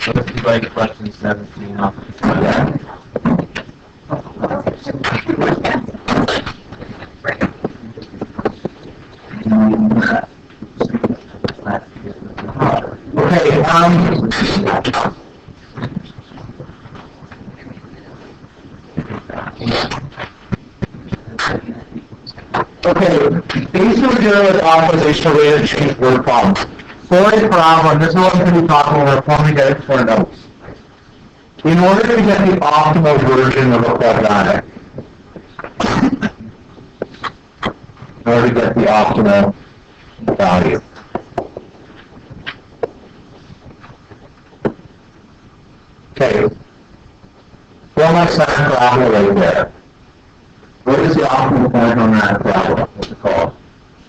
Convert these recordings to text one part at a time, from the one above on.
So this is like question 17 off. Yeah. Okay, basically dealing with optimization related to change word problems. For a problem, this is what I'm going to be talking about when we get it for notes. In order to get the optimal version of a quadratic, in order to get the optimal value. Okay, for my second parabola right there, what is the optimal point on that parabola? What's it called?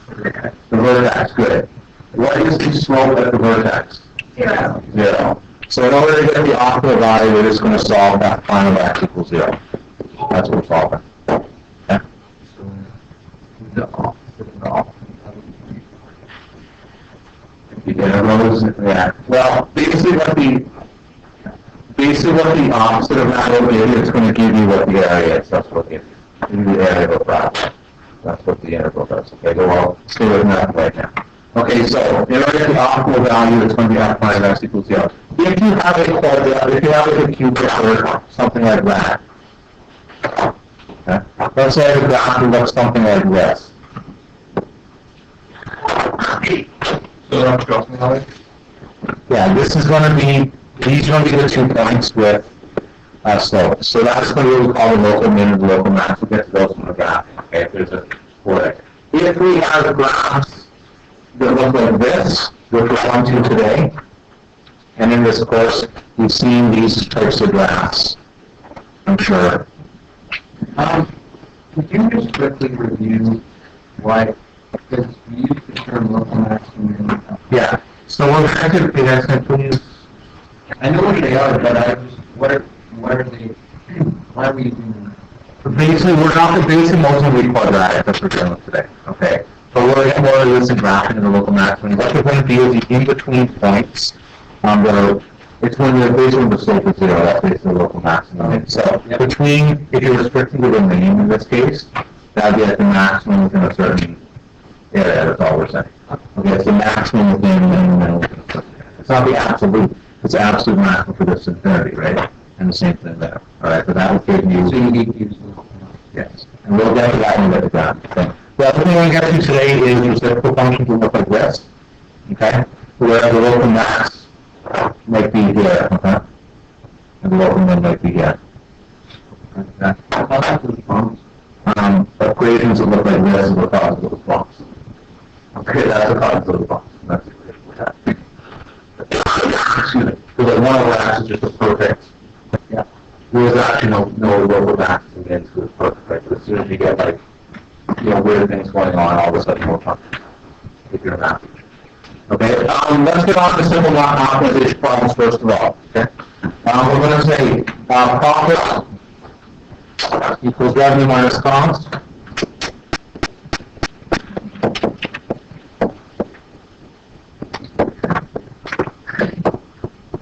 The vertex, good. What is the slope at the vertex? 0. 0. So in order to get the optimal value, we're just going to solve that final x equals 0. That's what we're solving. Okay? Yeah. Well, basically what the opposite of that will be, it's going to give you what the area is. That's what it gives you. Give you the area of a problem. That's what the integral does. Okay, so I'll stay with that right now. Okay, so in order to get the optimal value, it's going to be f minus x equals 0. If you have a quadratic, if you have a cube or something like that, okay, let's say the graph looks something like this. So that's crossing out. Yeah, this is going to be, these are going to be the 2 points with slope. So that's going to be what we call the local min and the local max. We'll get to those in the graph. Okay, if there's a quadratic. If we have graphs that look like this, which we're going to today, and in this course, we've seen these types of graphs, I'm sure. Could you just quickly review why, because you used the term local maximum. Yeah. So we're going to, can please. I know what they are, but I just, what are they, why are we using them? Basically, we're not basically most of the quadratic that we're dealing with today. Okay. But we're going to more or less graphing in the local maximum. What we're going to do is the in-between points. It's when you're basically when the slope is 0. That's basically the local maximum. Okay. So between, if you're restricting the domain in this case, that'd be at the maximum within a certain area. That's all we're saying. Okay, it's the maximum within the it's not the absolute. It's the absolute maximum for this infinity, right? And the same thing there. All right, but that will give you. So you need to use local maximum. Yes, and we'll get to that when we get to graph. Okay. The other thing we're going to get to today is reciprocal functions will look like this. Okay, where the local max might be here. Okay, and the local min might be here. Okay. Equations that look like this is what causes those bumps. Okay, that's what causes those bumps. That's the equation we have. Excuse me. Because like 1 over x is just a perfect. Yeah. There's actually no local max and min, so it's perfect. Right? So as soon as you get like, weird things going on, all of a sudden you'll talk if you're a math teacher. Okay, let's get on to simple optimization problems first of all. Okay, we're going to say profit equals revenue minus cost.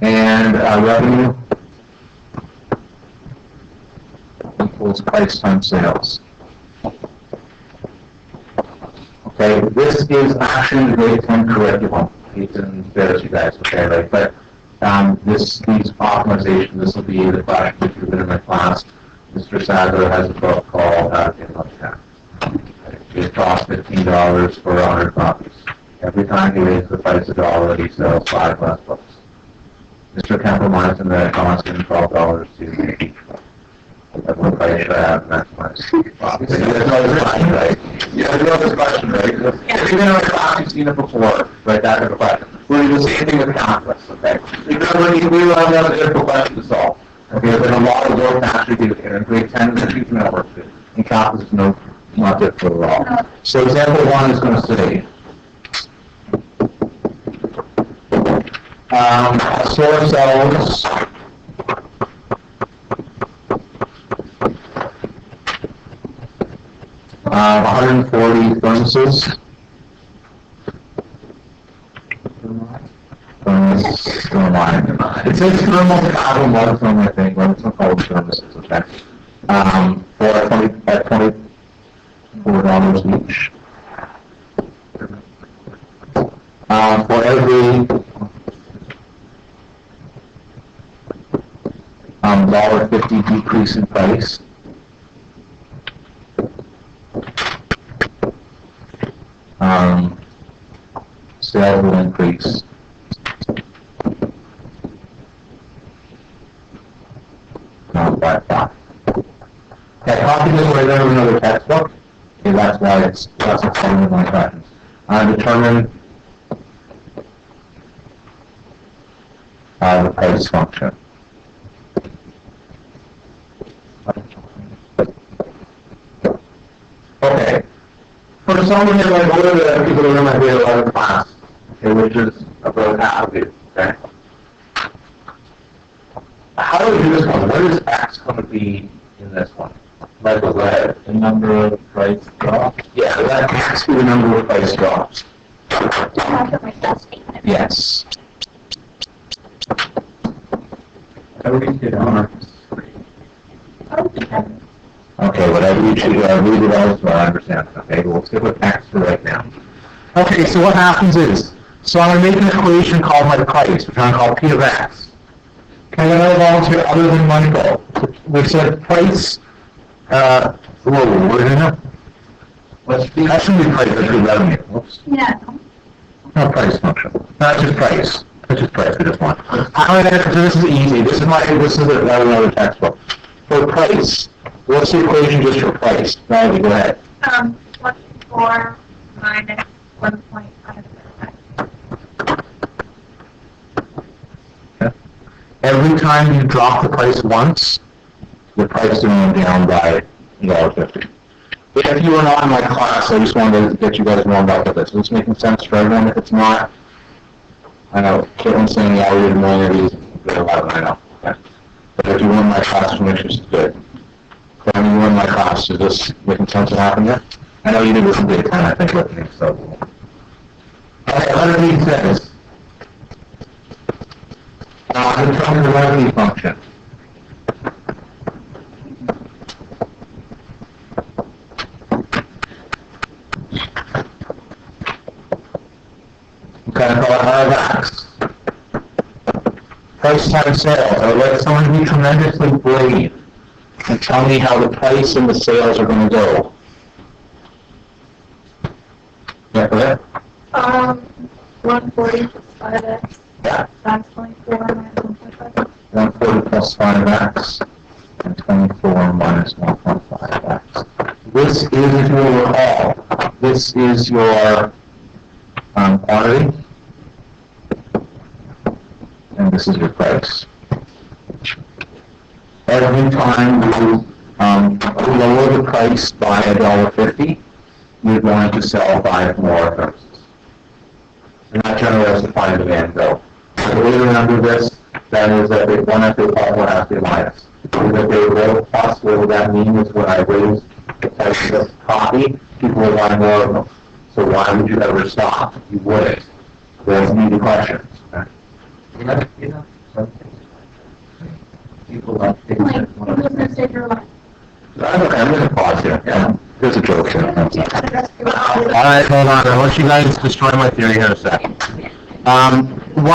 And revenue equals price times sales. Okay, this is actually the grade 10 curriculum. You can embarrass you guys, okay, right? But these optimizations, this will be the question that you've been in my class. Mr. Sadler has a book called How to Get Much Cash. It costs $15 for 100 copies. Every time he raises the price $1, he sells 5 less books. Mr. Campbell reminds him that it costs him $12 to make each book. At what price should I have maximized? You guys know this question, right? You guys know this question, right? If you've been in my class, you've seen it before, right? That type of question. We're doing the same thing with calculus, okay? Remember, we learned that a difficult question to solve. Okay, there's been a lot of work to actually do here. In grade 10, there's a huge amount of work to do. In calculus, it's not difficult at all. So example 1 is going to say, a store sells 140 furnaces from is still mine. It says thermal carbon water from my thing, but it's not called thermoses, okay? At $24 each. For every $1.50 decrease in price, sales will increase. Not by 5. That copy this right there in another textbook. Okay, that's why that's a part of my questions. Determine the price function. Okay. For some reason, I go to the people that are in my grade 11 class, okay, which is about half of you, okay? How do we do this one? What is X going to be in this one? Michael, go ahead. The number of price drops. Yeah, that has to be the number of price drops. Yes. Everything did on. Okay, whatever you choose, read it out so I understand. Okay, we'll stick with X for right now. Okay, so what happens is, so I'm going to make an equation called my price, which I'm going to call P of X. Can I get another volunteer other than Michael? We said price, whoa, what is it now? What's the? That shouldn't be price, that should be revenue. Whoops. Yeah. No price function. Not just price. That's just price, we just want. How do I so this is easy. This is another textbook. For price, what's the equation just for price? Riley, go ahead. 24 minus 1.5. Every time you drop the price once, the price is going down by $1.50. If you were not in my class, I just wanted to get you guys warmed up with this. Is this making sense for everyone? If it's not, I know, Caitlin's saying, yeah, we did a million of these, grade 11, I know. Okay. But if you were in my class, which is good. When you were in my class, is this making sense what happened here? I know you did this in grade 10, I think, with me, so. Okay, let me read this. Determine the revenue function. Okay, I call it R of X. Price times sales. I would like someone to be tremendously brave and tell me how the price and the sales are going to go. Yeah, go ahead. 140 plus 5x. Yeah. That's 24 minus 1.5. 140 plus 5x and 24 minus 1.5x. This is, if you will recall, this is your quantity, and this is your price. Every time you lower the price by $1.50, you're going to sell 5 more services. And that generates the supply and demand bill. The way to remember this, that is that if one has to be plus, one has to be minus. If they roll plus, what would that mean is when I raise the price of coffee, people will buy more of them. So why would you ever stop? You wouldn't. There's an easy question. Okay? You know, something. People like things Like, that it want was a bigger one. I'm okay, I'm going to pause here. Yeah. There's a joke here. Yeah. All right, hold on. I want you guys to destroy my theory here in a second.